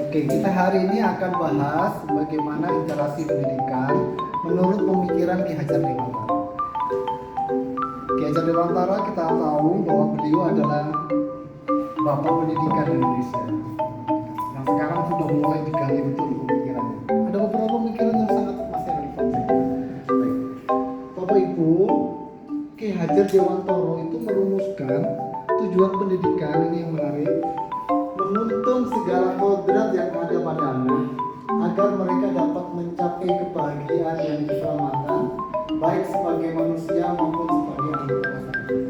Oke, kita hari ini akan bahas bagaimana interaksi pendidikan menurut pemikiran Ki Hajar Dewantara. Ki Hajar Dewantara kita tahu bahwa beliau adalah bapak pendidikan Indonesia yang sekarang sudah mulai digali betul pemikirannya. Ada beberapa pemikiran yang sangat masih relevan. Baik, Bapak Ibu, Ki Hajar Dewantara itu merumuskan tujuan pendidikan ini yang menarik, menuntun segala kodrat yang ada pada anak agar mereka dapat mencapai kebahagiaan dan keselamatan baik sebagai manusia maupun sebagai anggota masyarakat.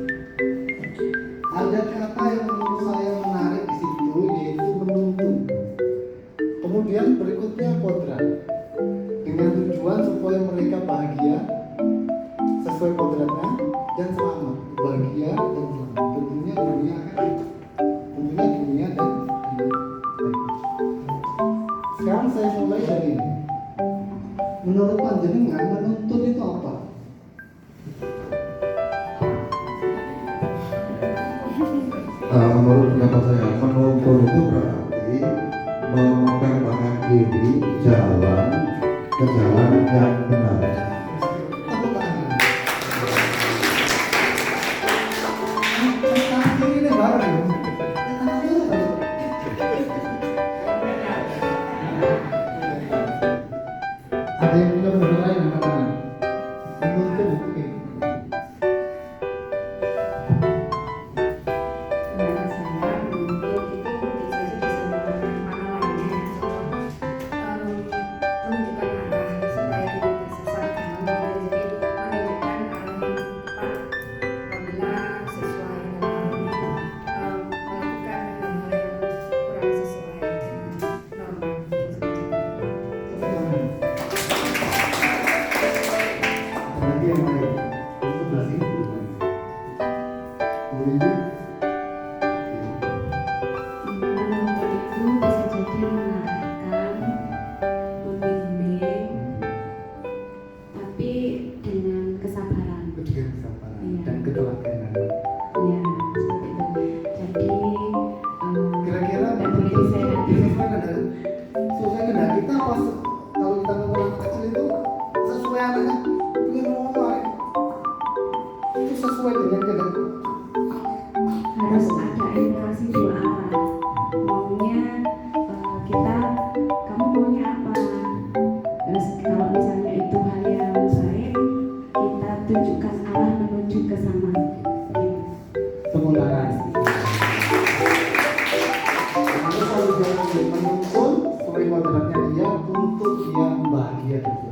Ada kata yang menurut saya menarik di situ, yaitu menuntun. Kemudian berikutnya kodrat, dengan tujuan supaya mereka bahagia sesuai kodratnya dan selamat, bahagia dan selamat. Tentunya dunia kan, tentunya dunia dan sekarang saya mulai dari ini. Menurut panjenengan menuntun itu apa? Menurut pendapat saya, menuntun itu berarti memperbaiki diri jalan ke jalan yang benar. Tepuk tangan. Ini bareng. Ada yang punya pendapat lain angkat tangan. Menuntun itu kayak gitu. Pendapat saya, menuntut itu bisa disebut makna lainnya, menunjukkan arah supaya tidak tersesat dalam belajar itu, menunjukkan arah yang tepat apabila sesuai dalam melakukan hal-hal yang kurang sesuai dengan norma. Lagi yang lain. Itu berarti itu. Boleh ini? Menuntut itu bisa jadi mengarahkan, membimbing, tapi dengan kesabaran. Dengan kesabaran Iya. dan ketelatenan. Ya, seperti itu. Jadi Kira-kira nggak boleh disayangkan. sesuai kehendak kita pas kalau kita ngomong anak kecil itu sesuai anaknya ingin ngomong apa ya? Itu sesuai dengan kehendak Harus ada interaksi dua arah. Maunya kita, kamu maunya apa? Terus kalau misalnya itu hal yang baik, kita tunjukkan arah menuju ke sana. Gitu. penggunaan. Makanya selalu jangan menuntun sesuai kodratnya dia untuk dia bahagia gitu.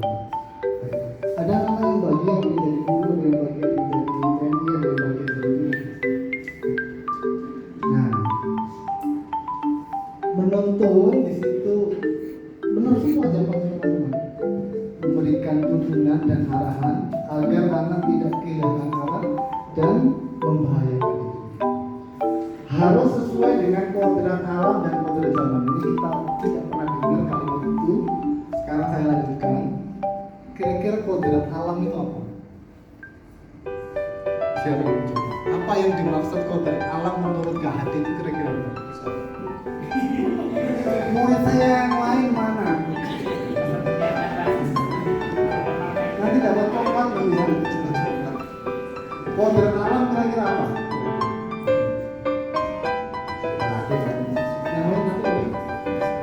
Ada anak yang bahagia menjadi guru, ada yang bahagia menjadi TNI, ada yang bahagia menjadi ini. Nah, menuntun di situ benar semua jawabannya teman-teman. Memberikan tuntunan dan arahan agar anak tidak kehilangan arah dan membahayakan diri. Harus sesuai dengan kodrat alam dan kodrat zaman. Ini kita tidak pernah dengar kalimat itu. Sekarang saya lanjutkan. Kira-kira kodrat alam itu apa? Siapa yang menjawab? Apa yang dimaksud kodrat alam menurut Kak Hadi itu kira-kira apa? Murid saya yang lain mana? Nanti dapat coklat loh ya. Kodrat alam kira-kira apa? Yang lain nanti apa?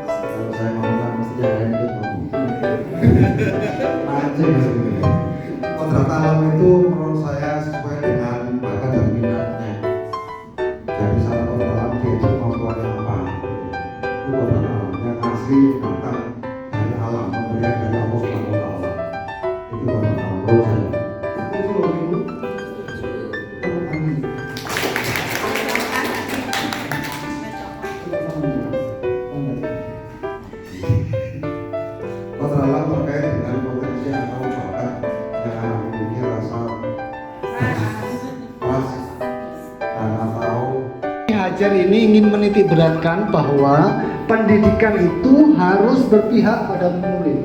Kalau saya ngomong mesti jagain itu mancing sebenarnya. Kodrat alam itu menurut saya sesuai dengan bakat dan minatnya. Jadi salah kodrat alam dia itu kemampuannya apa? Itu kodrat alam yang asli datang dari alam, pemberian dari Allah Subhanahu wa Ta'ala. Itu kodrat alam menurut saya. Setuju loh ibu? Tepuk tangan. Tepuk tangan. Kodrat alam terkait dengan potensi atau bakat yang anak memiliki rasa pas dan atau Ki Hajar ini ingin menitik beratkan bahwa pendidikan itu harus berpihak pada murid.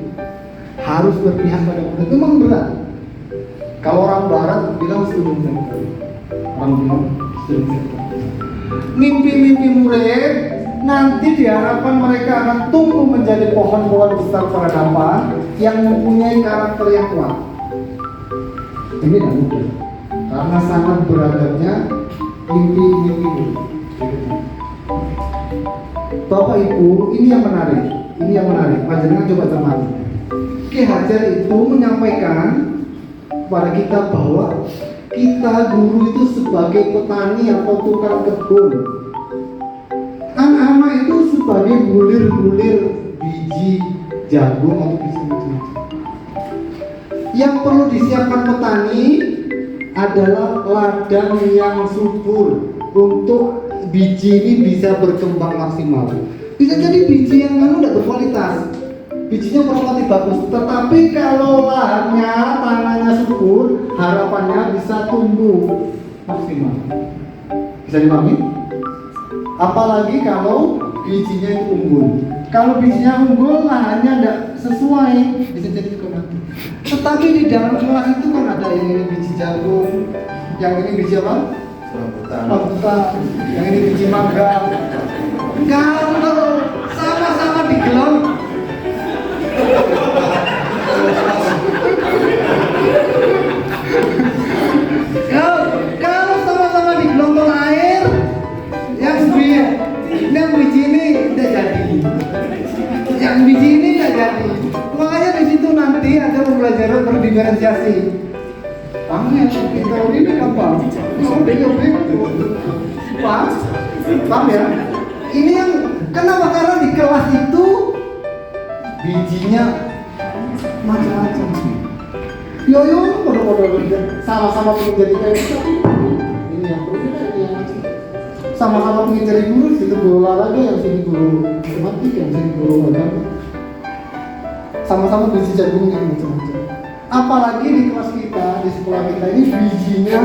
Harus berpihak pada murid. Memang berat. Kalau orang barat bilang student center. Orang bilang student center. Mimpi-mimpi murid nanti diharapkan mereka akan tumbuh menjadi pohon-pohon besar peradaban yang mempunyai karakter yang kuat. Ini tidak mudah, karena sangat beragamnya mimpi-mimpi. Bapak Ibu, ini yang menarik. Panjenengan coba cermati. Ki Hajar itu menyampaikan kepada kita bahwa kita guru itu sebagai petani atau tukang kebun. Anak-anak itu sebagai bulir-bulir biji jagung atau biji. Yang perlu disiapkan petani adalah ladang yang subur untuk biji ini bisa berkembang maksimal. Bisa jadi biji yang tidak berkualitas, bijinya berkualitas bagus, tetapi kalau lahannya, tanahnya subur, harapannya bisa tumbuh maksimal. Bisa dipahami? Apalagi kalau bijinya itu unggul. Kalau bijinya unggul, lahannya tidak sesuai, bisa jadi juga mati. Tetapi di dalam kelas itu kan ada yang ini biji jagung, yang ini biji apa? Rambutan, yang ini biji mangga. Kalau sama-sama digelam, kalau sama-sama digelombol air, yang biji ini tidak jadi, yang biji ini tidak jadi. Makanya di situ nanti ada pembelajaran berdiferensiasi. Paham ya? Teori ini gampang. Paham ya? Ini yang kenapa? Karena di kelas itu bijinya macam-macam. Yo, sama-sama pengen jadi kayak ini yang berbeda, ini yang macam. Sama-sama pengen jadi guru, situ guru olahraga, yang sini guru matematik, yang sini guru agama. Sama-sama biji jagung yang macam-macam. Apalagi di kelas kita, di sekolah kita ini bijinya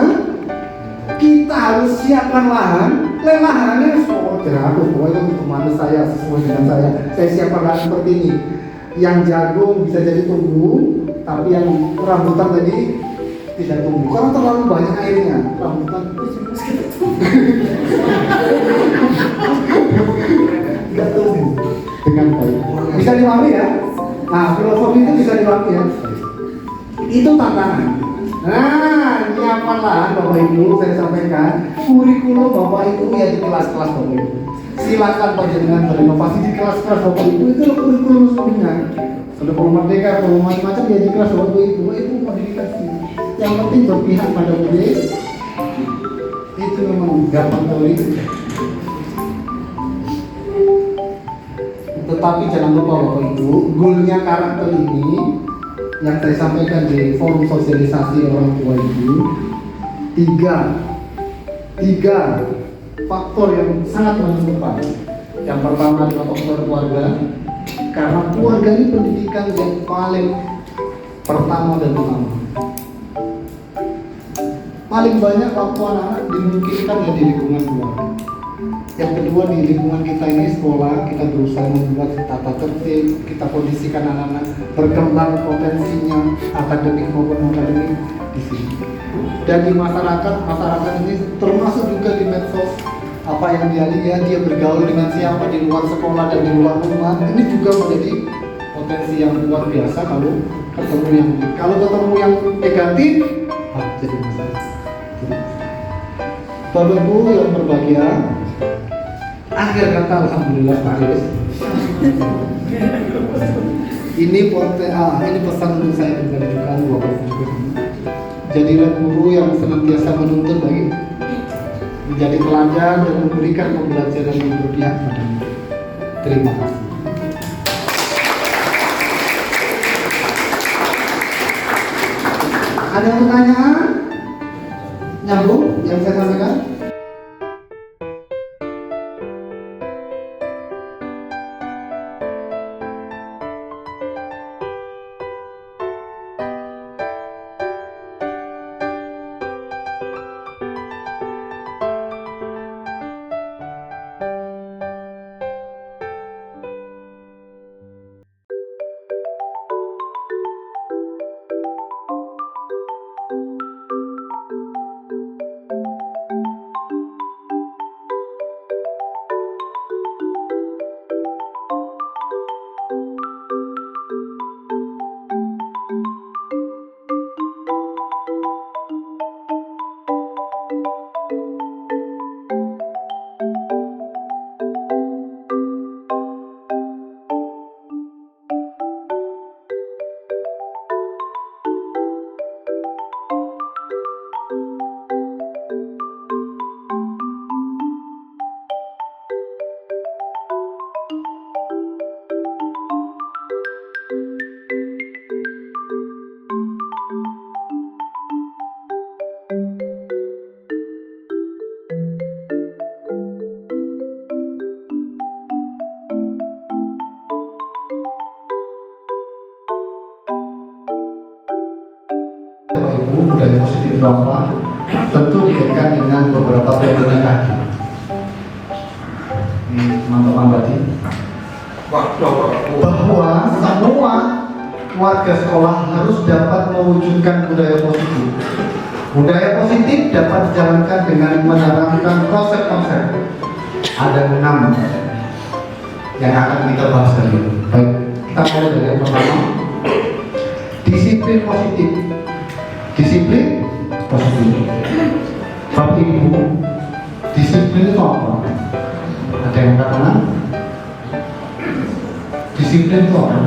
kita harus siapkan lahannya pokoknya untuk manusia saya sesuai dengan saya siapkan lahan seperti ini. Yang jagung bisa jadi tumbuh, tapi yang rambutan tadi tidak tumbuh karena terlalu banyak airnya. Rambutan tidak tumbuh dengan baik. Bisa dipahami ya? Nah, filosofi itu bisa dipahami ya. Itu tantangan. Nah, nyiapkan lahan Bapak Ibu, saya sampaikan kurikulum Bapak Ibu ya di kelas-kelas Bapak Ibu. Silakan panjenengan berinovasi di kelas-kelas Bapak Ibu, itu kurikulum sebelumnya. Sudah perlu merdeka, perlu macam-macam ya di kelas Bapak Ibu. Itu modifikasi. Yang penting berpihak pada murid. Itu memang gampang teori. Tetapi jangan lupa Bapak Ibu, goalnya karakter ini yang saya sampaikan di forum sosialisasi orang tua Ibu, tiga faktor yang sangat menentukan. Yang pertama adalah faktor keluarga, karena keluarga ini pendidikan yang paling pertama dan utama. Paling banyak waktu anak-anak dimungkinkan ya di lingkungan keluarga. Yang kedua, di lingkungan kita ini sekolah, kita berusaha membuat tata tertib, kita kondisikan anak-anak berkembang potensinya akademik maupun non akademik di sini. Dan di masyarakat ini termasuk juga di medsos, apa yang dia lihat, dia bergaul dengan siapa di luar sekolah dan di luar rumah, ini juga menjadi potensi yang luar biasa kalau ketemu yang negatif, jadi masalah. Bapak Ibu yang berbahagia, akhir kata alhamdulillah Pak Aris. Ini pesan untuk saya pribadi juga Bapak Ibu. Jadilah guru yang senantiasa menuntut baik, menjadi teladan dan memberikan pembelajaran yang berpihak pada murid. Terima kasih. Ada pertanyaan? Nyambung yang saya sampaikan? Ibu, budaya positif itu apa? Tentu dikaitkan dengan beberapa fenomena tadi. Ini teman-teman tadi, bahwa semua warga sekolah harus dapat mewujudkan budaya positif. Budaya positif dapat dijalankan dengan menerapkan konsep-konsep. Ada 6 yang akan kita bahas tadi. Baik, kita mulai dari yang pertama. Disiplin positif. Disiplin positif. Bapak Ibu, disiplin itu apa? Ada yang katakan? Disiplin itu apa?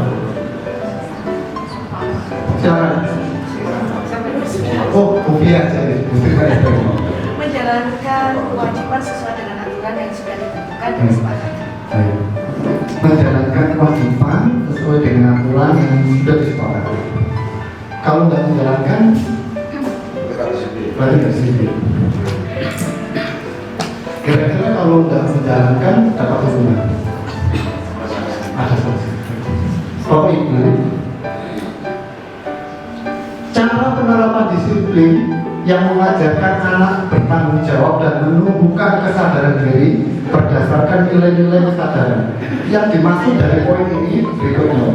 Silakan. Oh, kopi aja ya. Menjalankan kewajiban sesuai dengan aturan yang sudah ditentukan dan disepakati. Baik. Menjalankan kewajiban sesuai dengan aturan yang sudah disepakati. Kalau tidak menjalankan, berarti tidak disiplin. Kira-kira kalau tidak menjalankan dapat hukuman? Ada sanksi. Bapak Ibu, cara penerapan disiplin yang mengajarkan anak bertanggung jawab dan menumbuhkan kesadaran diri berdasarkan nilai-nilai kesadaran. Yang dimaksud dari poin ini berikutnya,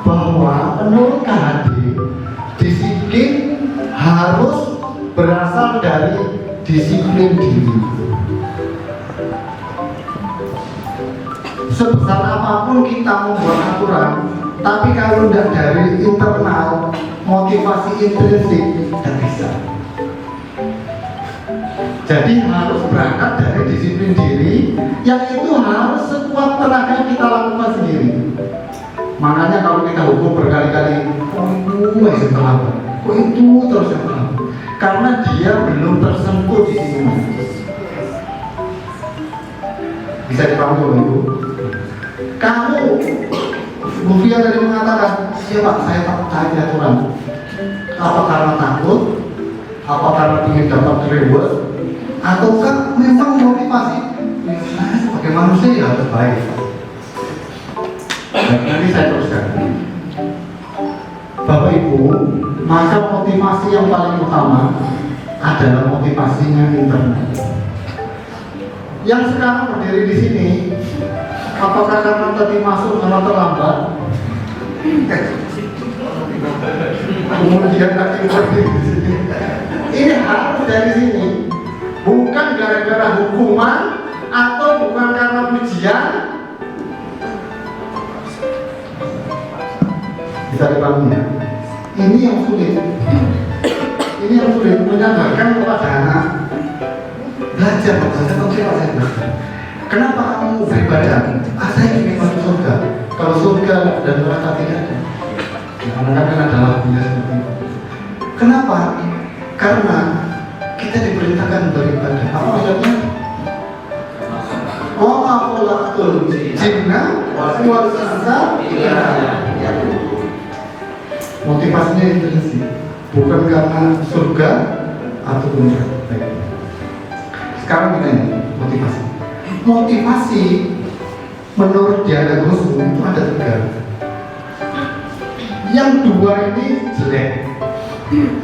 bahwa menurut KHD disiplin harus berasal dari disiplin diri. Sebesar apapun kita membuat aturan, tapi kalau tidak dari internal, motivasi intrinsik, tidak bisa. Jadi harus berangkat dari disiplin diri, yang itu harus sekuat tenaga kita lakukan sendiri. Makanya kalau kita hukum berkali-kali, kok itu masih terlambat, kok itu terus yang terlambat, karena dia belum tersentuh di sini. Bisa dipahami Bapak Ibu? Kamu, Bu Fia tadi mengatakan, iya Pak, saya taat aturan. Apa karena takut? Apa karena ingin dapat reward? Ataukah memang motivasi? Saya sebagai manusia ya harus baik. Dan nanti saya teruskan. Bapak Ibu, maka motivasi yang paling utama adalah motivasinya internal. Yang sekarang berdiri di sini, apakah karena tadi masuk karena terlambat? Kemudian lagi berdiri di sini. Ini harus dari sini, bukan gara-gara hukuman atau bukan karena pujian. Bisa dipahami ya? Ini yang sulit. Ini yang sulit menyadarkan kepada anak. Belajar belajar. Kenapa kamu beribadah? Saya ingin masuk surga. Kalau surga dan neraka tidak ada. Karena kan ada lagunya seperti itu. Kenapa? Karena kita diperintahkan beribadah. Apa maksudnya? Oh, apalah jinna wal insa motivasinya intrinsik, bukan karena surga ataupun neraka. Sekarang kita ini motivasi. Motivasi menurut Diana Gosmu itu ada 3. Yang 2 ini jelek.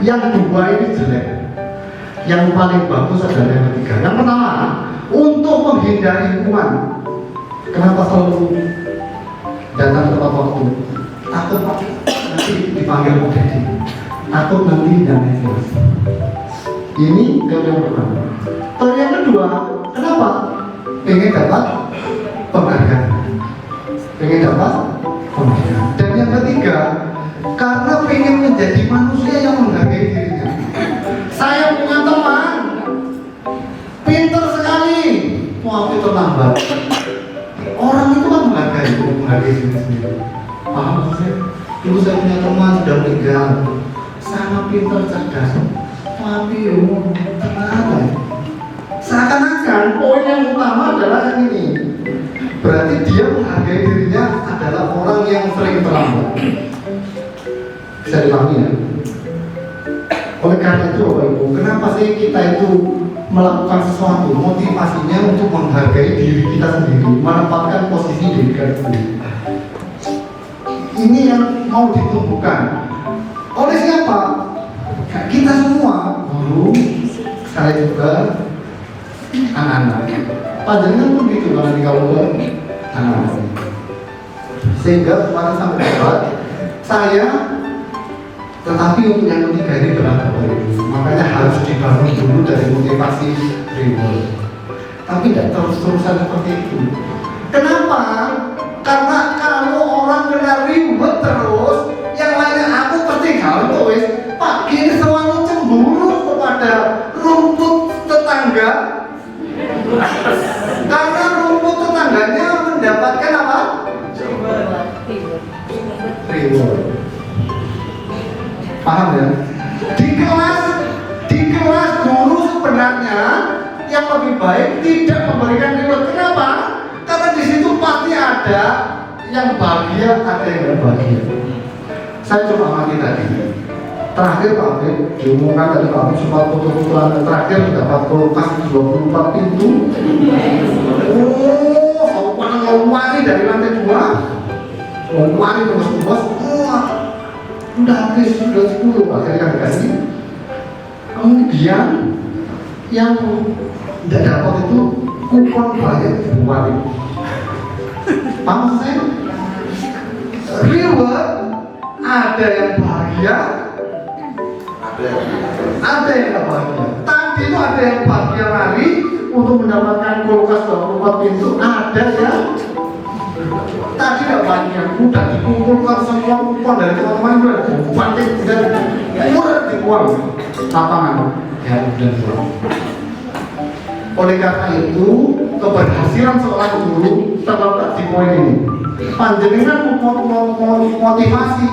Yang 2 ini jelek. Yang paling bagus adalah yang 3. Yang pertama, untuk menghindari hukuman. Kenapa selalu datang tepat waktu? Takut nanti dipanggil Pak Dedi. Takut nanti dan jelas. Ini teori yang pertama. Teori yang kedua, kenapa? Pengen dapat penghargaan. Pengen dapat penghargaan. Dan yang ketiga, karena pengen menjadi manusia yang menghargai dirinya. Saya punya teman pintar sekali, waktu terlambat. Orang itu kan menghargai diri sendiri. Paham saya? Dulu saya punya teman sudah meninggal, sangat pintar cerdas, tapi ternyata seakan-akan poin yang utama adalah yang ini. Berarti dia menghargai dirinya adalah orang yang sering terlambat. Bisa dipahami ya? Oleh karena itu Bapak Ibu, kenapa sih kita itu melakukan sesuatu? Motivasinya untuk menghargai diri kita sendiri, menempatkan posisi diri kita sendiri. Ini yang mau ditumbuhkan. Oleh siapa? saya juga anak-anak. Panjenengan pun gitu kalau ke anak-anak. Sehingga kemarin sampai dapat saya, tetapi untuk yang ketiga ini berat Bapak Ibu. Makanya harus dibangun dulu dari motivasi reward. Tapi tidak terus-terusan seperti itu. Kenapa? Karena kalau orang kena reward terus, yang lainnya aku pasti galau wis. Pak, ini selalu cemburu kepada rumput tetangga. Karena rumput tetangganya mendapatkan apa? Reward. Paham ya? Di kelas guru sebenarnya yang lebih baik tidak memberikan reward. Kenapa? Karena di situ pasti ada yang bahagia, ada yang tidak bahagia. Saya coba amati tadi. Terakhir Pak Beb diumumkan dari Pak Beb sempat foto-fotoan terakhir dapat kulkas 24 pintu. Oh, wangi dari lantai 2. Wangi terus bos. Udah habis, sudah 10 akhirnya kan dikasih. Kemudian yang tidak dapat itu kupon banyak buat. Paham saya? Reward ada yang bahagia, ada yang tidak bahagia. Tadi itu ada yang bahagia lari untuk mendapatkan kulkas 24 pintu, ada yang tadi tidak banyak, udah dikumpulkan semua kupon dari teman-teman udah dibanting dan murah di uang lapangan ya dan pulang. Oleh karena itu keberhasilan seorang guru terletak di poin ini. Panjenengan motivasi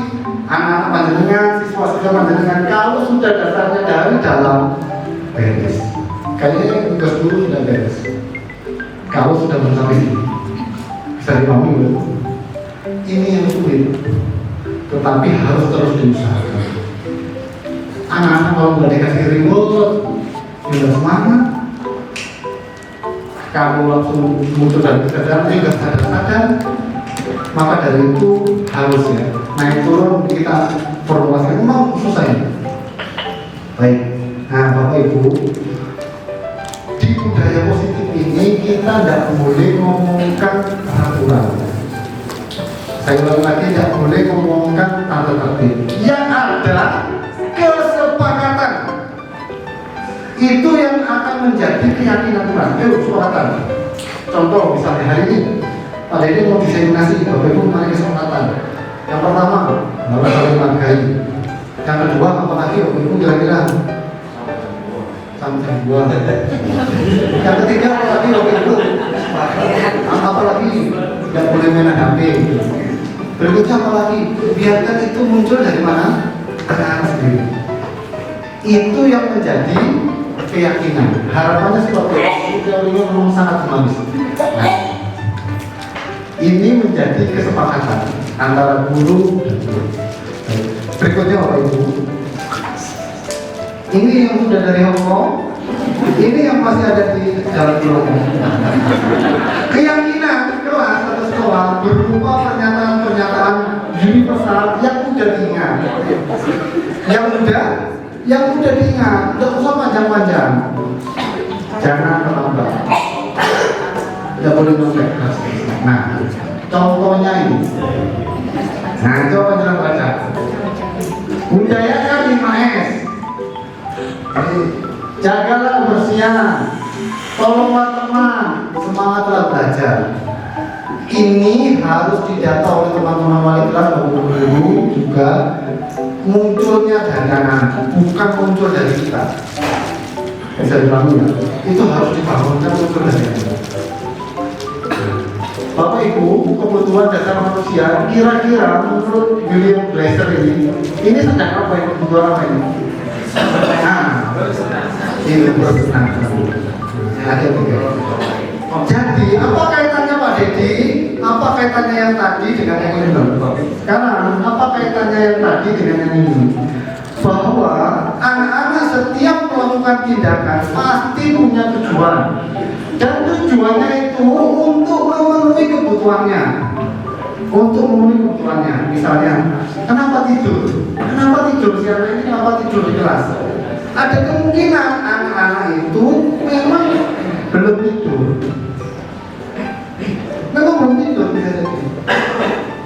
anak panjenengan, siswa-siswa panjenengan kalau sudah dasarnya dari dalam beres. Kayaknya tugas guru sudah beres. Kalau sudah mencapai bisa dipahami, ini yang sulit, tetapi harus terus diusahakan. Anak-anak kalau nggak dikasih reward, sudah semangat. Kamu langsung muncul dari kesadaran, juga sadar-sadar. Maka dari itu harus ya naik turun kita formulasi memang susah ya. Baik, nah Bapak Ibu, di budaya positif ini kita tidak boleh ngomongkan peraturan. Saya ulang lagi, tidak boleh ngomongkan tata tertib. Yang ada kesepakatan. Itu yang akan menjadi keyakinan Tuhan. Kesepakatan. Contoh misalnya hari ini, pada ini mau diseminasi, Bapak Ibu mari kesepakatan. Yang pertama, harus saling menghargai. Yang kedua, apalagi Bapak Ibu kira-kira sampai dua. Yang ketiga, apalagi Bapak Ibu, apalagi tidak boleh main HP. Berikutnya apalagi, biarkan itu muncul dari mana? Anak-anak sendiri. Itu yang menjadi keyakinan. Harapannya seperti itu. Teorinya memang sangat humanis. Nah, ini menjadi kesepakatan antara guru dan guru. Berikutnya Bapak Ibu, ini yang sudah dari Hong Kong, ini yang masih ada di Jalan Pulau. Keyakinan kelas atau sekolah berupa pernyataan-pernyataan universal yang mudah diingat. Yang mudah diingat, tidak usah panjang-panjang. Jangan terlambat. Tidak boleh nonton. Nah, contohnya ini. Nah, coba jangan baca. Budayakan 5S. Jagalah kebersihan. Tolonglah teman. Semangatlah belajar. Ini harus didata oleh teman-teman wali kelas maupun guru juga munculnya dari anak, bukan muncul dari kita. Bisa dibangun ya? Itu harus dibangunkan muncul dari kita. Bapak Ibu, kebutuhan dasar manusia kira-kira menurut William Glasser ini sedang apa yang kebutuhan apa ini? Nah, ini bersenang. Ada tiga. Jadi apa kaitannya Pak Dedi? Apa kaitannya yang tadi dengan yang ini? Sekarang apa kaitannya yang tadi dengan yang ini? Bahwa anak-anak setiap melakukan tindakan pasti punya tujuan. Dan tujuannya itu untuk memenuhi kebutuhannya. Untuk memenuhi kebutuhannya. Misalnya, kenapa tidur? Kenapa tidur? Siapa ini kenapa tidur di kelas? Ada kemungkinan anak-anak itu memang belum tidur. Memang belum tidur bisa jadi.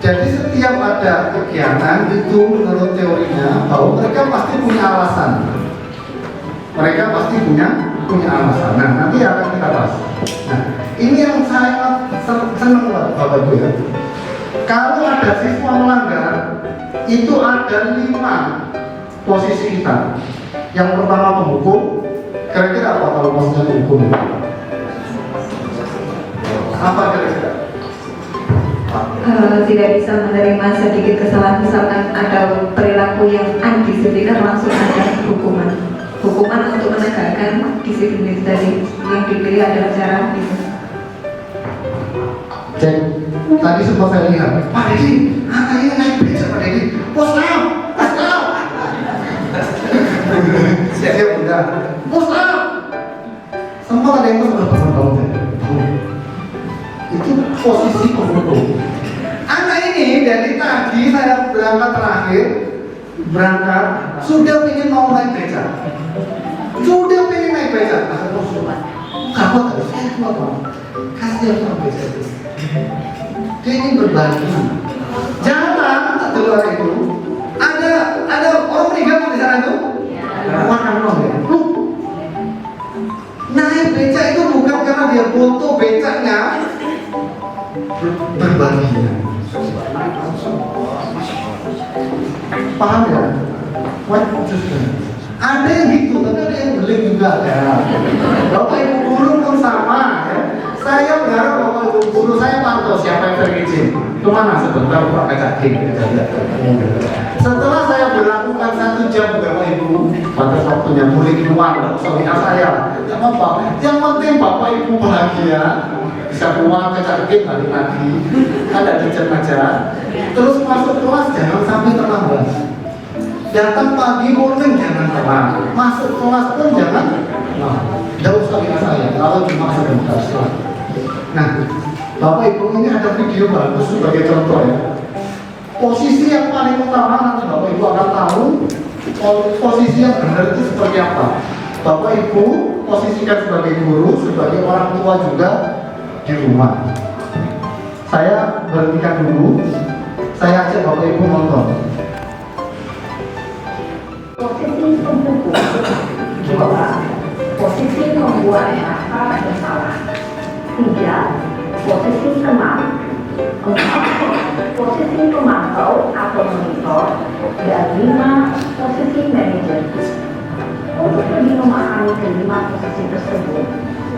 Jadi setiap ada kegiatan itu menurut teorinya bahwa mereka pasti punya alasan. Mereka pasti punya alasan. Nah, nanti akan kita bahas. Nah, ini yang saya senang Bapak Ibu ya. Kalau ada siswa melanggar, itu ada 5 posisi kita. Yang pertama menghukum. Kira-kira apa kalau maksudnya hukum? Apa kira-kira? Tidak bisa menerima sedikit kesalahan, misalkan ada perilaku yang undisipliner, langsung ada hukuman untuk menegakkan disiplin tadi. Yang dipilih adalah cara itu. Cek, tadi sempat saya lihat Pak Dedi, anak ini naik beca Pak Dedi. Pusat. Siap udah. Pusat. Sempat ada yang sudah bangun. Itu posisi pembunuh. Anak ini dari tadi saya berangkat sudah ingin mau naik beca. Kamu harus saya kasih dia naik beca. Dia ingin berbagi. Jalan tak keluar itu ada orang meninggal di sana itu. Makan ya. Naik beca itu bukan karena dia foto becanya, berbagi. Paham ya? Ada yang gitu, tapi ada yang beling juga ya. Bapak Ibu guru pun sama ya. Saya berharap Bapak Ibu guru saya pantau siapa yang terizin. Kemana sebentar Pak Kacking. Setelah saya berlakukan 1 jam Bapak Ibu, pada waktunya mulai keluar soalnya saya. Tidak apa-apa. Yang penting Bapak Ibu bahagia. Bisa keluar ke Kacking balik lagi. Ada jajan aja. Terus masuk kelas jangan sampai terlambat. Datang pagi morning jangan telat. Masuk kelas pun jangan. Tidak usah dengan saya. Kalau cuma sebentar. Nah, Bapak Ibu ini ada video bagus sebagai contoh ya. Posisi yang paling utama nanti Bapak Ibu akan tahu posisi yang benar itu seperti apa. Bapak Ibu posisikan sebagai guru, sebagai orang tua juga di rumah. Saya berhentikan dulu. Saya ajak Bapak Ibu nonton. Posisi pembuku, 2. Posisi membuat rasa bersalah, 3. Posisi kemam, 4. Posisi pemantau atau monitor, dan 5. Posisi manajer. Untuk lebih memahami kelima posisi tersebut,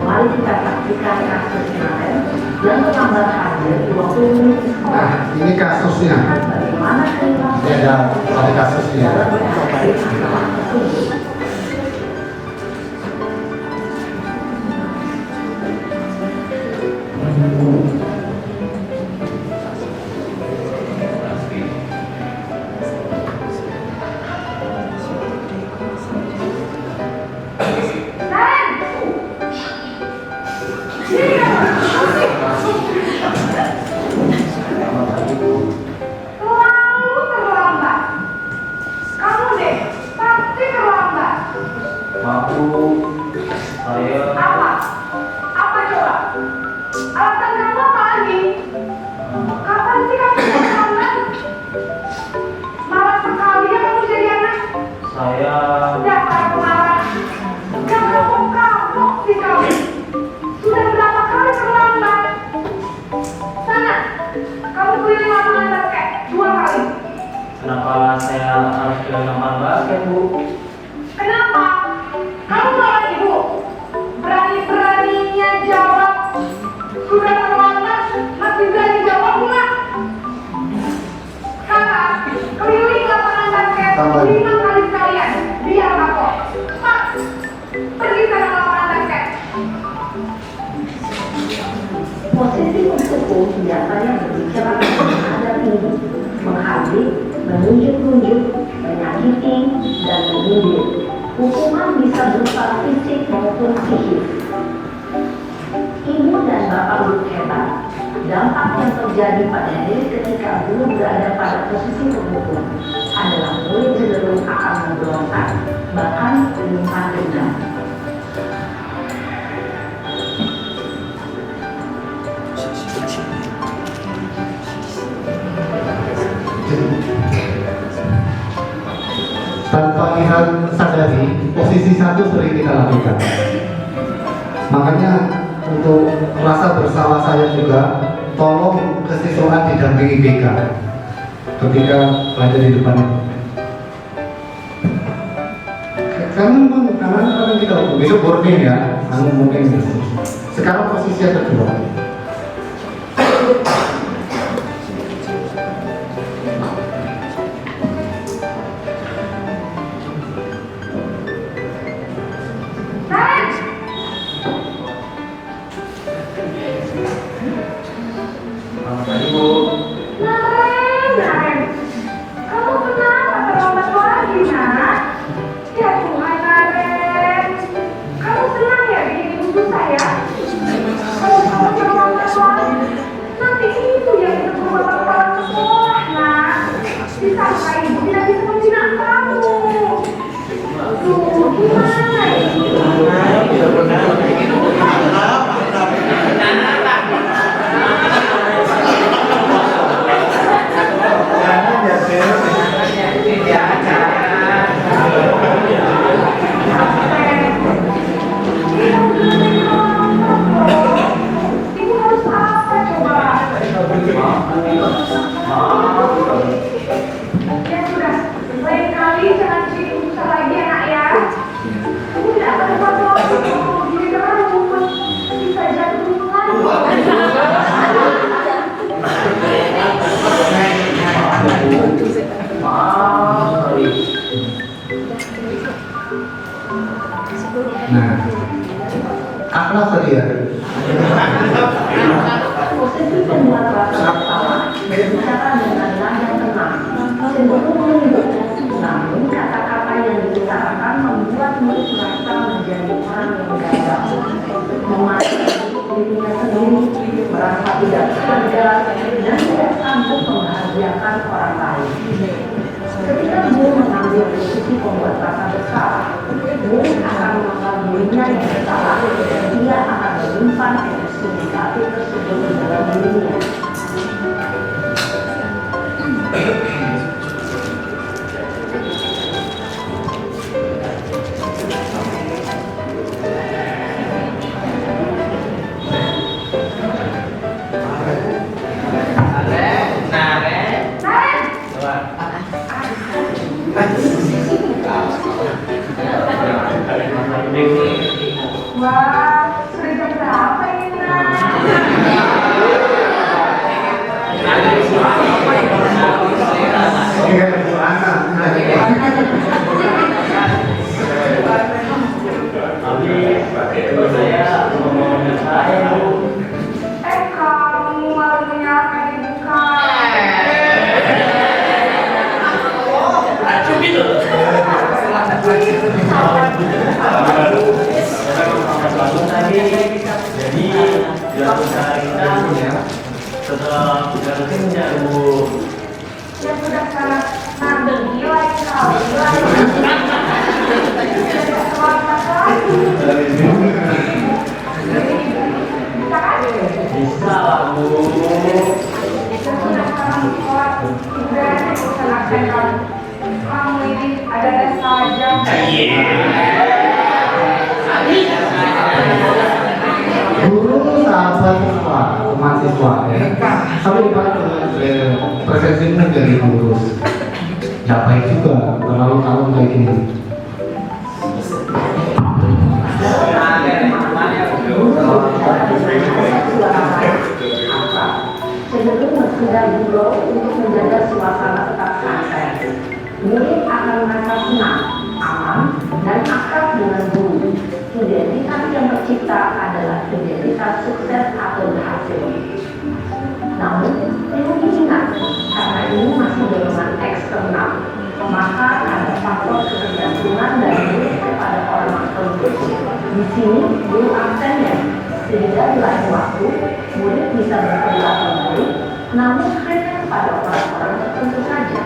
mari kita saksikan kasus kemarin yang menambah hadir 20 menit di sekolah. Nah, ini kasusnya. Bagaimana kelima Ada kasusnya. dalam menghadapi masalah tersebut. Selalu terlambat. Kamu deh, pasti terlambat. Maaf Bu, saya Apa? Apa coba? Alasan kamu apa lagi? Kapan sih kamu terlambat? Malas sekali ya kamu jadi anak. saya Sudah para pemarah. Yang kapok-kapok sih kamu. Sudah berapa kali terlambat? Sana, kamu keliling lapangan basket 2 kali. kenapa saya harus ke lapangan basket Bu? Kenapa? Kamu lawan ibu. Berani-beraninya jawab. Sudah terlambat, masih berani jawab pula. Sekarang, keliling lapangan basket Tambah. 5 kali sekalian. Biar kapok. Pak, pergi sana lapangan basket. Posisi untukku biasanya berbicara menghadap ini, menghardik, menunjuk-nunjuk, menyakiti, dan menyindir. Hukuman bisa berupa fisik maupun psikis. Ibu dan bapak guru hebat, dampak yang terjadi pada diri ketika guru berada pada posisi pemukul adalah murid cenderung akan memberontak, bahkan menyimpan dendam. Tanpa kita sadari, posisi satu sering kita lakukan. Makanya untuk rasa bersalah saya juga, tolong kesiswaan didampingi BK ketika berada di depan. Karena kita besok boarding ya, mungkin sekarang posisi yang kedua. Nah, akhlak tadi ya. Posisi pembuat rasa bersalah berbicara dengan nada tenang, cenderung melindungi. Namun kata-kata yang diutarakan membuat murid merasa menjadi orang yang gagal, memandang dirinya sendiri, merasa tidak berharga dan tidak sanggup membahagiakan orang lain. Ketika guru mengambil posisi pembuat rasa bersalah, guru akan menganggap dirinya yang bersalah dan dia akan menyimpan emosi negatif tersebut di dalam dirinya. Wah, sudah jam berapa ini, Nak? Kamu malah menyalakan dibuka. Jadi dilakukan setelah bekerja Bu. Ya sudah sangat nandeng gila kali. Bisa lah Bu. Ya sudah sangat kuat. Tidak bisa lakukan. Kamu ini ada saja. Guru sahabat siswa, mahasiswa ya. Sampai dipakai presensi menjadi guru. Tidak baik juga terlalu tahun kayak gini. Cenderung berpindah guru untuk menjaga suasana tetap santai. Murid akan merasa senang, aman, dan akrab dengan guru. Identitas yang tercipta adalah identitas sukses atau berhasil. Namun, perlu diingat, karena ini masih dorongan eksternal, maka ada faktor ketergantungan dari murid kepada orang tersebut. Di sini, guru absennya Sehingga di lain waktu, murid bisa berperilaku baik, namun hanya pada orang-orang tertentu saja.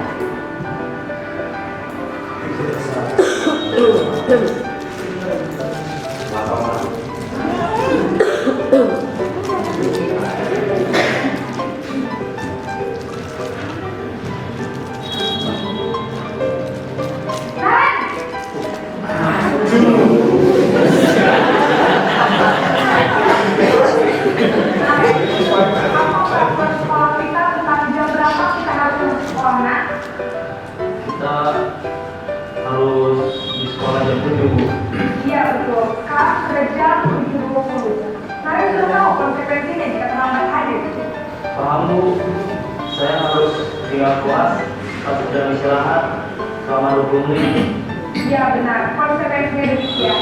Kita harus di sekolah jam 7. Iya betul, sekarang sudah jam 7.20. Kalian sudah tahu konsekuensinya jika terlambat hadir. Paham Bu, saya harus tinggal kelas pas jam istirahat selama 20 menit. Iya benar, konsekuensinya demikian.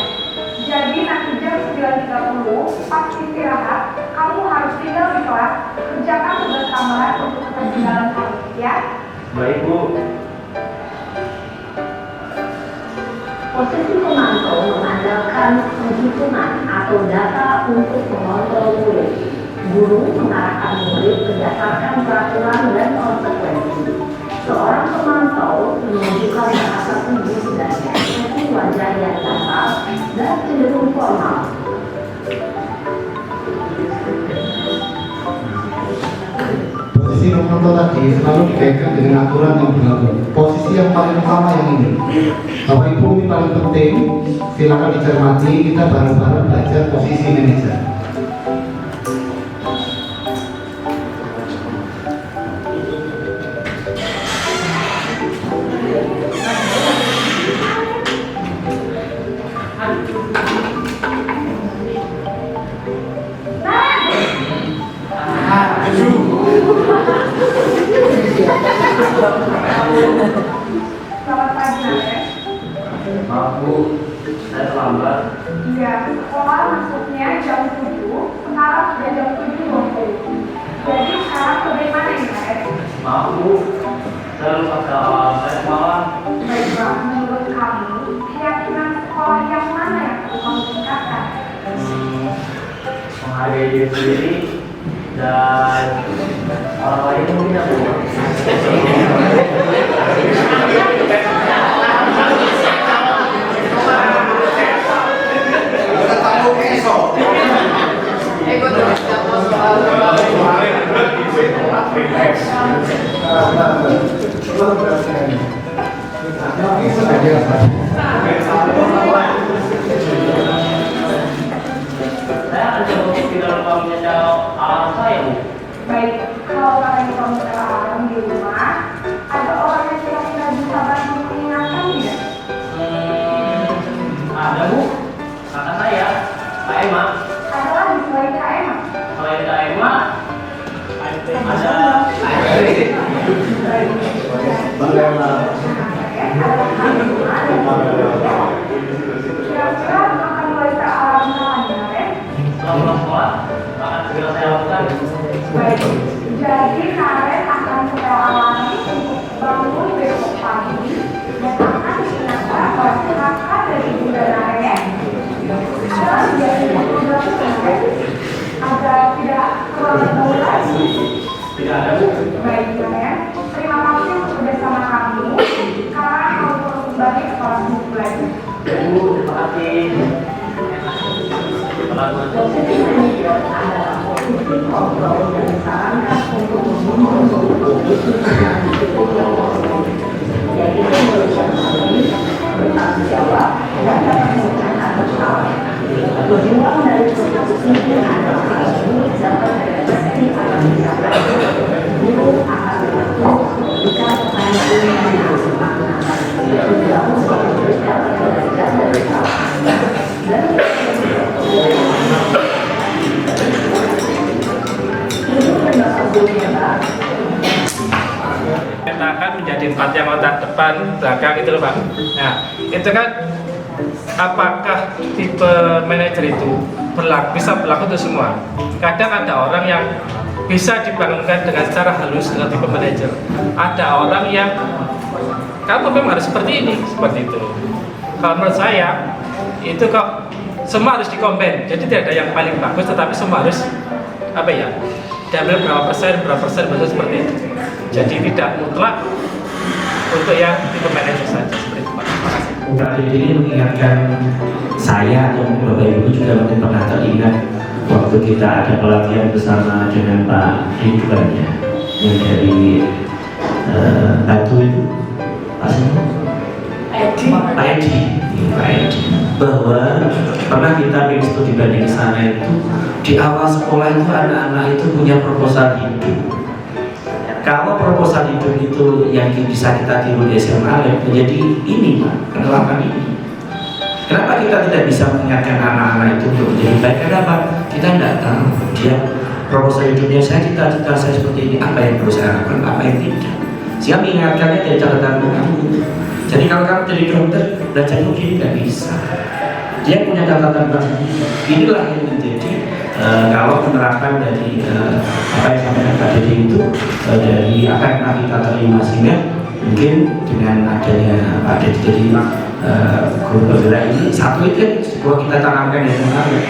Jadi nanti jam 9.30 pas istirahat, kamu harus tinggal di kelas, kerjakan tugas tambahan untuk ketertinggalan kamu, ya? Baik Bu. Posisi pemantau mengandalkan penghitungan atau data untuk mengontrol murid. Guru mengarahkan murid berdasarkan peraturan dan konsekuensi. Seorang pemantau menunjukkan bahasa tubuh dan ekspresi wajah yang datar dan cenderung formal. Posisi pemantau tadi selalu dikaitkan dengan aturan yang berlaku. Posisi yang paling utama yang ini. Bapak Ibu, ini paling penting. Silakan dicermati, kita bareng-bareng belajar posisi manajer. Selamat pagi, Nare. Maaf Bu, saya terlambat. Iya, sekolah masuknya jam 7, sekarang sudah jam 7.20. Jadi sekarang bagaimana ini, Nare? Maaf Bu, saya lupa soal saya semalam. Baiklah, menurut kamu, keyakinan sekolah yang mana yang perlu kamu tingkatkan? Menghargai diri sendiri dan orang lain mungkin ya Bu. Saya akan coba untuk tidak lupa menyandang alarm saya Bu. Baik, kalau kalian kamu alarm di rumah, ada orang yang kira-kira bisa bantu mengingatkan tidak? Ada Bu, kakak saya, Kak Emma. Ada lagi selain Kak Emma? Selain Kak Emma, ada Kira-kira akan mulai teralarm kapan ya, Nare? setelah pulang sekolah akan segera saya lakukan. Baik, jadi Karen akan setel alarm untuk bangun besok pagi dan akan diingatkan bahwa kakak dari Bunda Naren adalah menjadi program Naren agar tidak terlambat bangun lagi. Tidak ada Bu. Baik Naren, terima kasih untuk bersama kami. Sekarang kamu perlu kembali ke kelas buku belajar. Bu, terima kasih. Posisi manajer adalah posisi kontrol yang disarankan untuk membangun kondisi dan disiplin yang kokoh, yaitu murid yang mandiri, bertanggung jawab, dan dapat mengerjakan bersalah. Tujuan dari posisi ini adalah murid dapat berekspresi akan misalkan guru akan berlaku memberikan pertanyaan yang makna, tujuan untuk murid dapat belajar dari salah. Dan petakan menjadi 4 yang otak depan, belakang itu loh Pak. Nah, itu kan apakah tipe manajer itu bisa berlaku untuk semua? Kadang ada orang yang bisa dibangunkan dengan cara halus dengan tipe manajer. Ada orang yang kamu memang harus seperti ini, seperti itu. Kalau menurut saya itu kok semua harus dikombin. Jadi tidak ada yang paling bagus, tetapi semua harus diambil berapa persen betul seperti itu. Jadi tidak mutlak untuk yang tipe manajer saja seperti itu Pak. Terima kasih. Mbak Dede ini mengingatkan saya atau mungkin Bapak Ibu juga mungkin pernah teringat waktu kita ada pelatihan bersama dengan Pak Ridwan ya, yang dari Batu itu Pak Edi, bahwa pernah kita studi banding di sana itu di awal sekolah itu anak-anak itu punya proposal hidup. Kalau proposal hidup itu yang bisa kita tiru di SMA menjadi ini Pak, penerapan ini. Kenapa kita tidak bisa mengingatkan anak-anak itu untuk menjadi baik? Kenapa? Kita tidak tahu dia proposal hidupnya saya cita-cita saya seperti ini, apa yang perlu saya lakukan, apa yang tidak. Saya mengingatkannya dari catatan kamu. Jadi kalau kamu jadi dokter, belajar begini tidak bisa. Dia punya catatan begini. Inilah yang menjadi kalau penerapan dari apa yang disampaikan Pak Dede itu dari apa yang pernah kita terima, sehingga mungkin dengan adanya Pak Dede jadi guru bergerak ini satu itu kan sebuah kita tanamkan ya teman-teman.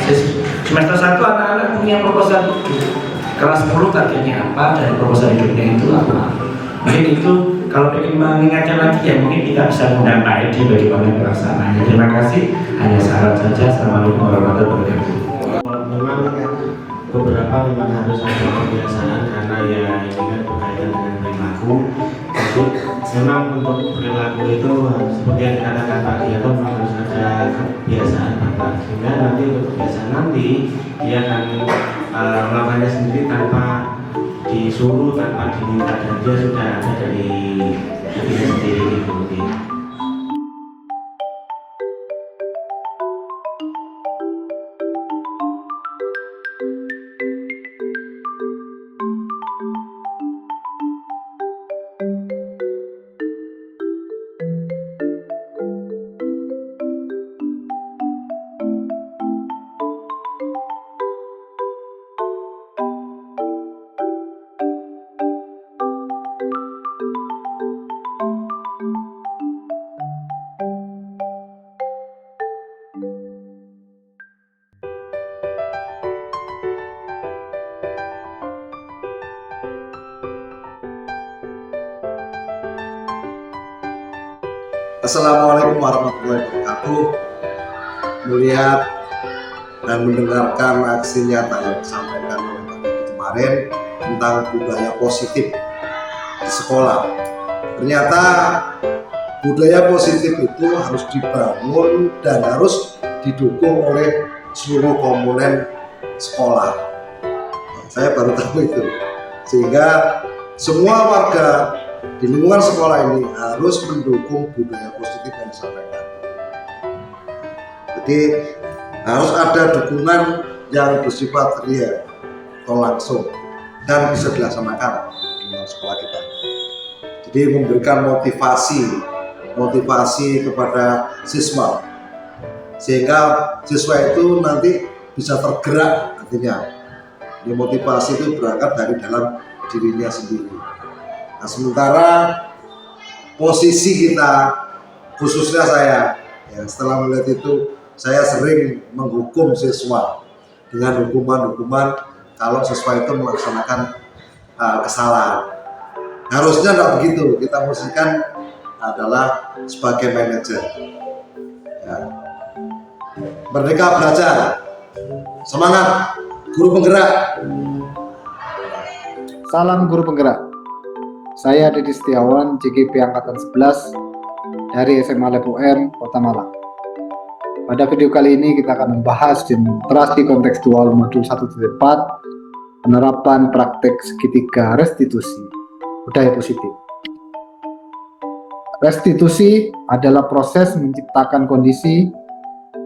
Semester 1 anak-anak punya proposal hidup, kelas 10 targetnya apa, dari proposal hidupnya itu apa. Mungkin itu kalau ingin mengingatkan lagi ya mungkin kita bisa mengundang Pak Edi bagaimana pelaksanaannya. Terima kasih, hanya saran saja. Assalamualaikum warahmatullahi wabarakatuh. Memang beberapa memang harus ada kebiasaan karena ya ini kan berkaitan dengan perilaku. Jadi memang untuk perilaku itu seperti yang dikatakan Pak Diato memang harus ada kebiasaan Bapak, sehingga nanti untuk kebiasaan nanti dia akan melakukannya sendiri tanpa disuruh, tanpa diminta, dan dia sudah ada dari dirinya sendiri mungkin. Assalamualaikum warahmatullahi wabarakatuh. Melihat dan mendengarkan aksi nyata yang disampaikan oleh Pak Dede kemarin tentang budaya positif di sekolah. Ternyata budaya positif itu harus dibangun dan harus didukung oleh seluruh komponen sekolah. Saya baru tahu itu. Sehingga semua warga di lingkungan sekolah ini harus mendukung budaya positif yang disampaikan. Jadi harus ada dukungan yang bersifat real atau langsung dan bisa dilaksanakan di lingkungan sekolah kita. Jadi memberikan motivasi kepada siswa, sehingga siswa itu nanti bisa tergerak. Artinya motivasi itu berangkat dari dalam dirinya sendiri. Nah, sementara posisi kita, khususnya saya, ya, setelah melihat itu, saya sering menghukum siswa dengan hukuman-hukuman kalau siswa itu melaksanakan kesalahan. Harusnya tidak begitu. Kita mestikan adalah sebagai manajer. Ya. Merdeka belajar, semangat, guru penggerak. Salam guru penggerak. Saya Dede Setiawan, JGP Angkatan 11 dari SMA Lab UM, Kota Malang. Pada video kali ini kita akan membahas literasi kontekstual modul 1.4, penerapan praktek segitiga restitusi, budaya positif. Restitusi adalah proses menciptakan kondisi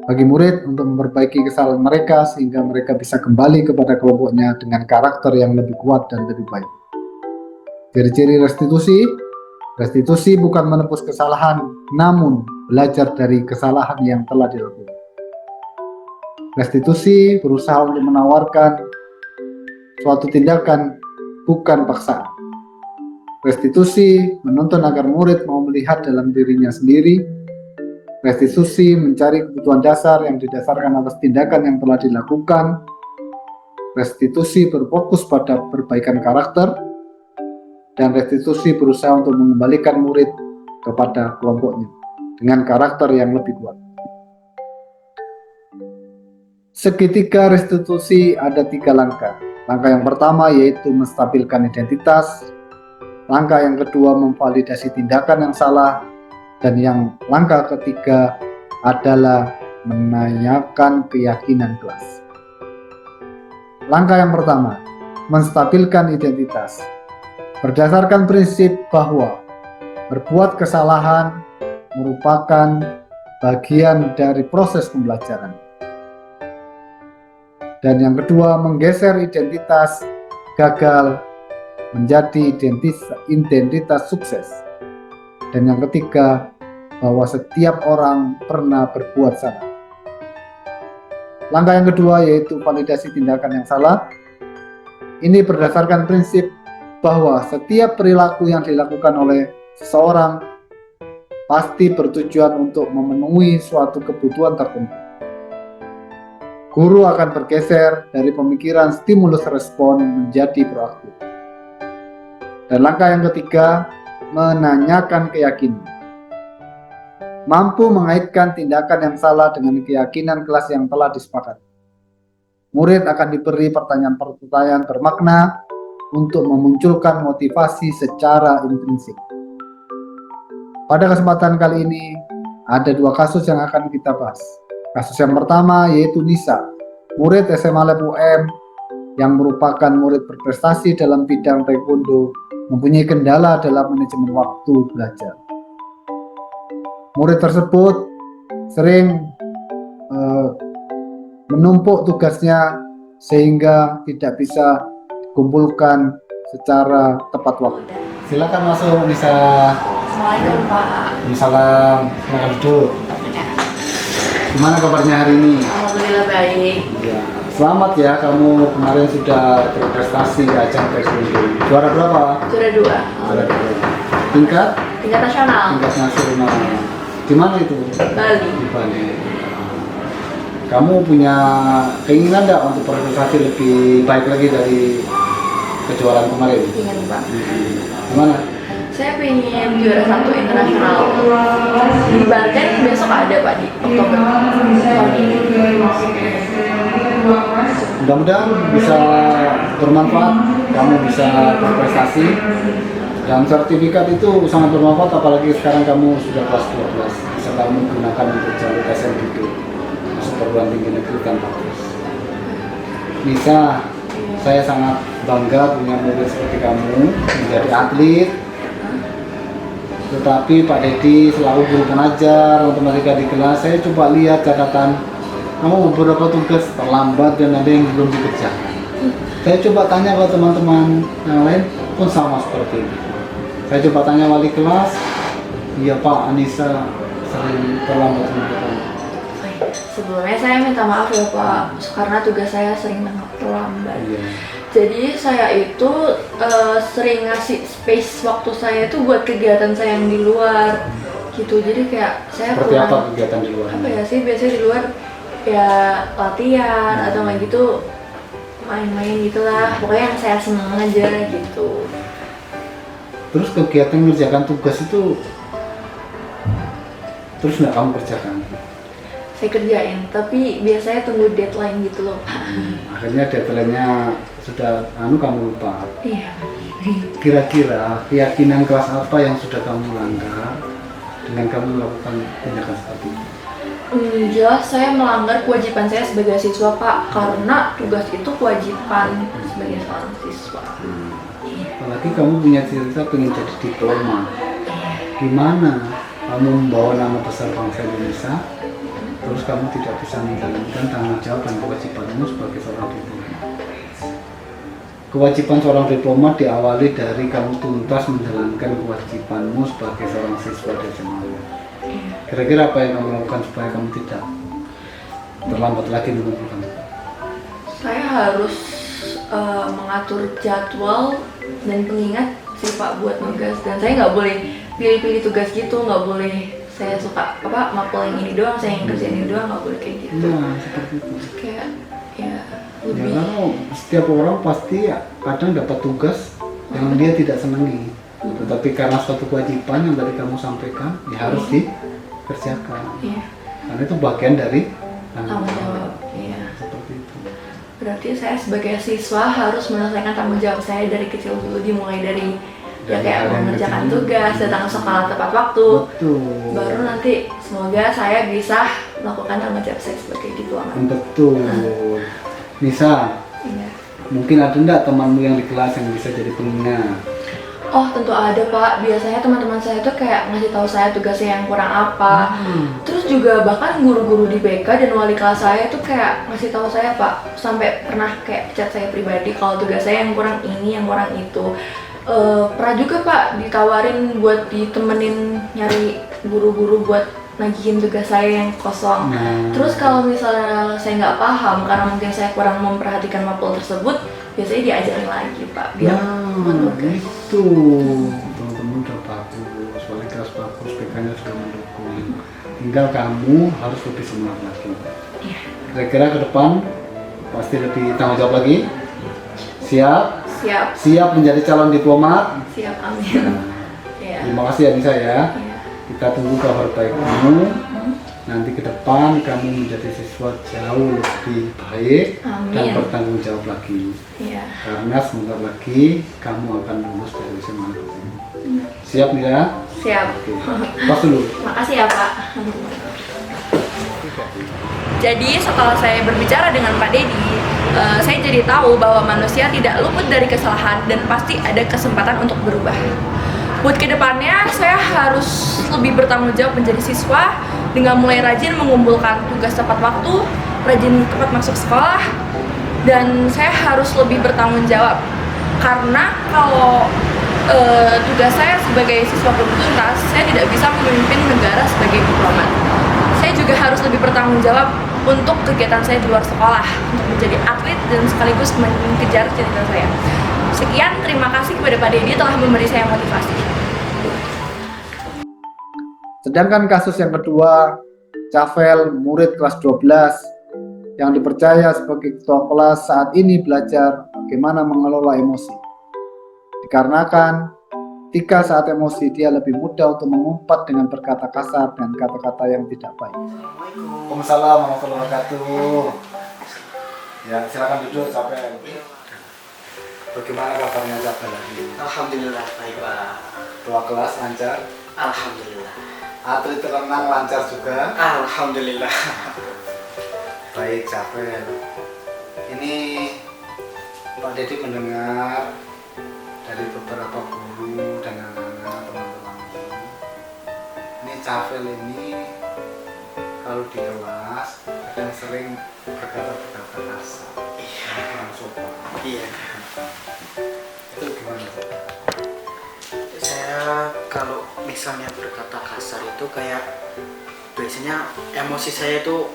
bagi murid untuk memperbaiki kesalahan mereka sehingga mereka bisa kembali kepada kelompoknya dengan karakter yang lebih kuat dan lebih baik. Ciri-ciri restitusi bukan menebus kesalahan, namun belajar dari kesalahan yang telah dilakukan. Restitusi berusaha untuk menawarkan suatu tindakan, bukan paksaan. Restitusi menuntun agar murid mau melihat dalam dirinya sendiri Restitusi mencari kebutuhan dasar yang didasarkan atas tindakan yang telah dilakukan. Restitusi berfokus pada perbaikan karakter. Dan restitusi berusaha untuk mengembalikan murid kepada kelompoknya dengan karakter yang lebih kuat. Segitiga restitusi ada 3 langkah. Langkah yang pertama yaitu menstabilkan identitas. Langkah yang kedua memvalidasi tindakan yang salah. Dan yang langkah ketiga adalah menanyakan keyakinan kelas. Langkah yang pertama, menstabilkan identitas. Berdasarkan prinsip bahwa berbuat kesalahan merupakan bagian dari proses pembelajaran. Dan yang kedua, menggeser identitas gagal menjadi identitas sukses. Dan yang ketiga, bahwa setiap orang pernah berbuat salah. Langkah yang kedua yaitu validasi tindakan yang salah. Ini berdasarkan prinsip bahwa setiap perilaku yang dilakukan oleh seseorang pasti bertujuan untuk memenuhi suatu kebutuhan tertentu. Guru akan bergeser dari pemikiran stimulus respon menjadi proaktif. Dan langkah yang ketiga, menanyakan keyakinan. Mampu mengaitkan tindakan yang salah dengan keyakinan kelas yang telah disepakati. Murid akan diberi pertanyaan-pertanyaan bermakna untuk memunculkan motivasi secara intrinsik. Pada kesempatan kali ini, ada 2 kasus yang akan kita bahas. Kasus yang pertama yaitu Nisa, murid SMA Lab UM yang merupakan murid berprestasi dalam bidang taekwondo, mempunyai kendala dalam manajemen waktu belajar. Murid tersebut sering menumpuk tugasnya sehingga tidak bisa dikumpulkan secara tepat waktu. Silakan masuk, Nisa. Assalamualaikum Pak. Waalaikumsalam. Silakan duduk. Gimana kabarnya hari ini? Alhamdulillah baik. Ya, selamat ya, kamu kemarin sudah berprestasi di ajang taekwondo. Juara berapa? Juara 2. Juara 2. Tingkat nasional. Tingkat nasional. Di mana itu? Bali. Di Bali. Kamu punya keinginan nggak untuk berprestasi lebih baik lagi dari kejuaraan kemarin? Ingin Pak. Gimana? Saya pengen juara 1 internasional. Di Banten besok ada Pak di Oktober tahun ini. Mudah-mudahan bisa bermanfaat, kamu bisa berprestasi. Dan sertifikat itu sangat bermanfaat, apalagi sekarang kamu sudah kelas 12. Bisa kamu gunakan untuk jalur SNBP, masuk perguruan tinggi negeri tanpa tes. Bisa, saya sangat bangga punya murid seperti kamu, menjadi atlet. Tetapi Pak Dedi selalu guru pengajar untuk mereka di kelas, saya coba lihat catatan kamu beberapa tugas terlambat dan ada yang belum dikerjakan. Saya coba tanya ke teman-teman yang lain pun sama seperti itu. Saya coba tanya wali kelas, iya Pak, Anissa sering terlambat mengerjakan. Sebelumnya saya minta maaf ya Pak, karena tugas saya sering terlambat. Iya. Jadi saya itu sering ngasih space waktu saya itu buat kegiatan saya yang di luar gitu. Jadi kayak saya Seperti kurang, apa kegiatan di luar? apa ya sih, biasanya di luar ya latihan atau kayak gitu, main-main gitulah. Pokoknya yang saya seneng aja gitu. Terus kegiatan mengerjakan tugas itu terus nggak kamu kerjakan? Saya kerjain, tapi biasanya tunggu deadline gitu loh. Akhirnya deadline-nya sudah kamu lupa. Iya. Kira-kira keyakinan kelas apa yang sudah kamu langgar dengan kamu melakukan tindakan seperti itu? Jelas saya melanggar kewajiban saya sebagai siswa Pak, karena tugas itu kewajiban sebagai seorang siswa. Apalagi kamu punya cita-cita pengen jadi diploma. Gimana kamu membawa nama besar bangsa Indonesia, terus kamu tidak bisa menjalankan tanggung jawab dan kewajibanmu sebagai seorang diploma? Kewajiban seorang diploma diawali dari kamu tuntas menjalankan kewajibanmu sebagai seorang siswa di SMA. Kira-kira apa yang kamu lakukan supaya kamu tidak terlambat lagi mengumpulkan? Saya harus mengatur jadwal dan pengingat sih Pak buat tugas, dan saya nggak boleh pilih-pilih tugas gitu, nggak boleh saya suka mapel yang ini doang, saya yang kerjain ini doang, nggak boleh kayak gitu. Nah, seperti itu. Kayak ya Ya lebih karena setiap orang pasti kadang dapat tugas yang dia tidak senangi. Tetapi karena suatu kewajiban yang dari kamu sampaikan, ya harus dikerjakan. Iya. Karena itu bagian dari tanggung jawab. Iya. Seperti itu. Berarti saya sebagai siswa harus menyelesaikan tanggung jawab saya dari kecil dulu, dimulai dari ya Dari kayak hal yang mengerjakan kecil. tugas, datang ke sekolah tepat waktu. Betul. Baru nanti semoga saya bisa melakukan tanggung jawab saya sebagai diplomat. Betul. Bisa. Iya. Mungkin ada enggak temanmu yang di kelas yang bisa jadi pengingat? Oh tentu ada Pak, biasanya teman-teman saya tuh kayak ngasih tahu saya tugasnya yang kurang apa. Terus juga bahkan guru-guru di BK dan wali kelas saya tuh kayak ngasih tahu saya Pak, sampai pernah kayak chat saya pribadi kalau tugas saya yang kurang ini, yang kurang itu. Pernah juga Pak ditawarin buat ditemenin nyari guru-guru buat nagihin tugas saya yang kosong. Terus kalau misalnya saya nggak paham karena mungkin saya kurang memperhatikan mapel tersebut, biasanya diajarin lagi Pak biar menugas. Itu teman-teman udah bagus, wali kelas bagus, BK-nya sudah mendukung. Tinggal kamu harus lebih semangat lagi. Iya. Kira-kira ke depan pasti lebih tanggung jawab lagi. Siap? Siap. Siap menjadi calon diplomat. Siap, amin. Iya. Terima kasih ya Nisa ya. Iya. Kita tunggu kabar baik kamu. Nanti ke depan kamu menjadi siswa jauh lebih baik dan Amin. bertanggung jawab lagi. Iya. Karena sebentar lagi kamu akan lulus dari SMA nanti. Siap nih ya? Siap. Oke. Pas dulu. Makasih ya Pak. Jadi setelah saya berbicara dengan Pak Dedi, saya jadi tahu bahwa manusia tidak luput dari kesalahan dan pasti ada kesempatan untuk berubah. Buat kedepannya, saya harus lebih bertanggung jawab menjadi siswa dengan mulai rajin mengumpulkan tugas tepat waktu, rajin tepat masuk sekolah, dan saya harus lebih bertanggung jawab. Karena kalau tugas saya sebagai siswa belum tuntas, saya tidak bisa memimpin negara sebagai diplomat. Saya juga harus lebih bertanggung jawab untuk kegiatan saya di luar sekolah, untuk menjadi atlet dan sekaligus mengejar cita-cita saya. Sekian, terima kasih kepada Pak Dedi telah memberi saya motivasi. Sedangkan kasus yang kedua, Cafel, murid kelas 12 yang dipercaya sebagai ketua kelas saat ini belajar bagaimana mengelola emosi. Dikarenakan ketika saat emosi dia lebih mudah untuk mengumpat dengan berkata kasar dan kata-kata yang tidak baik. Waalaikumsalam warahmatullahi wabarakatuh. Ya, silakan duduk Cafel. Bagaimana kabarnya Cafel lagi? Alhamdulillah baik Pak. Ketua kelas lancar? Alhamdulillah. Atlet renang lancar juga? Alhamdulillah. Baik Cafel. Ini Pak Dedi mendengar dari beberapa guru dan anak-anak teman-teman ini Cafel ini kalau di kelas kadang sering berkata-kata kasar, kurang sopan. Iya. Itu gimana Pak? Saya kalau misalnya berkata kasar itu kayak biasanya emosi saya itu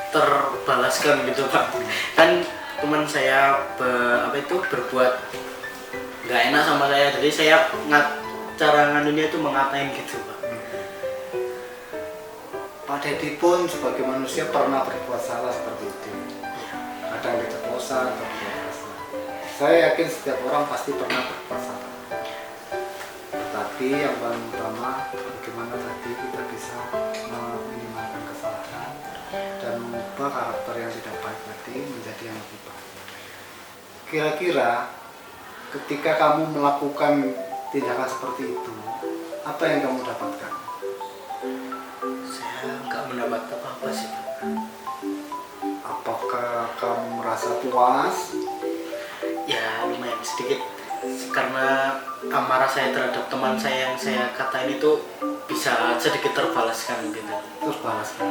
terbalaskan gitu Pak. Kan teman saya berbuat nggak enak sama saya, jadi saya cara nganunya itu mengatain gitu Pak. Pak Dedi pun sebagai manusia pernah berbuat salah seperti itu. Kadang keceplosan, berbuat kasar. Saya yakin setiap orang pasti pernah berbuat salah. Tetapi yang paling utama bagaimana tadi kita bisa meminimalkan kesalahan dan mengubah karakter yang tidak baik tadi menjadi yang lebih baik. Kira-kira ketika kamu melakukan tindakan seperti itu, apa yang kamu dapatkan? Saya nggak mendapat apa-apa sih Pak. Apakah kamu merasa puas? Ya lumayan sedikit, karena amarah saya terhadap teman saya yang saya katain itu bisa sedikit terbalaskan gitu. Terbalaskan.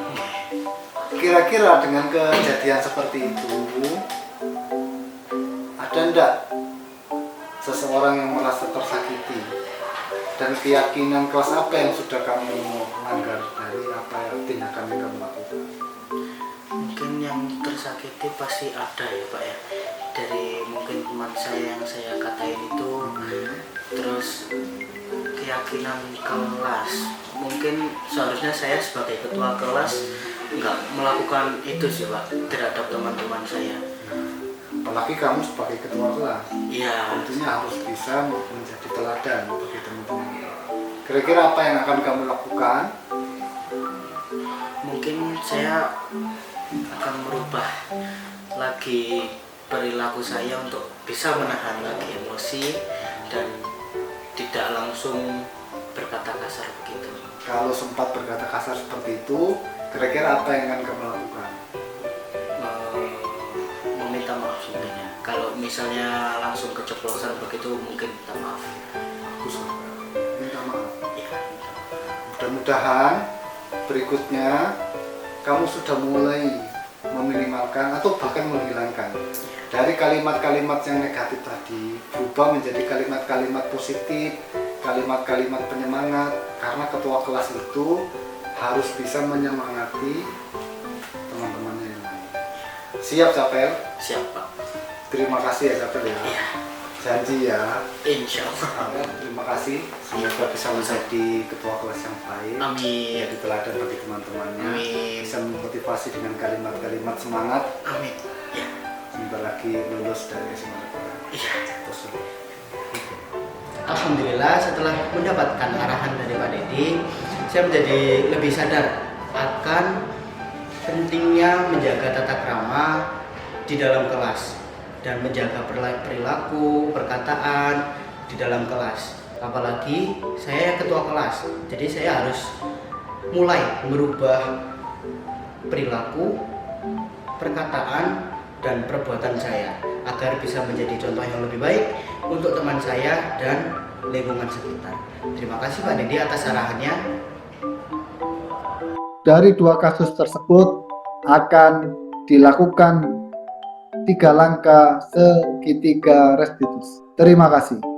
Kira-kira dengan kejadian seperti itu, ada enggak seseorang yang merasa tersakiti dan keyakinan kelas apa yang sudah kamu langgar dari apa yang tindakan yang kamu lakukan? Mungkin yang tersakiti pasti ada ya Pak ya, dari mungkin teman saya yang saya katain itu. Terus keyakinan kelas. Mungkin seharusnya saya sebagai ketua kelas nggak melakukan itu sih Pak terhadap teman-teman saya. Apalagi kamu sebagai ketua kelas, Iya. tentunya harus bisa menjadi teladan bagi teman-teman. Kira-kira apa yang akan kamu lakukan? Mungkin saya akan merubah lagi perilaku saya untuk bisa menahan lagi emosi dan tidak langsung berkata kasar begitu. Kalau sempat berkata kasar seperti itu, kira-kira apa yang akan kamu lakukan? Meminta maaf sebenarnya. Kalau misalnya langsung keceplosan begitu mungkin minta maaf. Bagus, minta maaf. Ya. Mudah-mudahan berikutnya kamu sudah mulai meminimalkan atau bahkan menghilangkan dari kalimat-kalimat yang negatif tadi, berubah menjadi kalimat-kalimat positif, kalimat-kalimat penyemangat, karena ketua kelas itu harus bisa menyemangati teman-temannya yang lain. Siap, Capel? Siap Pak. Terima kasih ya, Capel ya. Iya. Janji ya. Insya Allah. Terima kasih. Semoga bisa menjadi ketua kelas yang baik. Amin. Jadi teladan bagi teman-temannya. Amin. Bisa memotivasi dengan kalimat-kalimat semangat. Amin. Ya. Sebentar lagi lulus dari SMA. Iya. Terus Alhamdulillah setelah mendapatkan arahan dari Pak Dedi, saya menjadi lebih sadar akan pentingnya menjaga tata krama di dalam kelas dan menjaga perilaku, perkataan di dalam kelas. Apalagi saya ketua kelas, jadi saya harus mulai merubah perilaku, perkataan, dan perbuatan saya agar bisa menjadi contoh yang lebih baik untuk teman saya dan lingkungan sekitar. Terima kasih Pak Dedi atas arahannya. dari 2 kasus tersebut akan dilakukan 3 langkah segitiga restitusi. Terima kasih.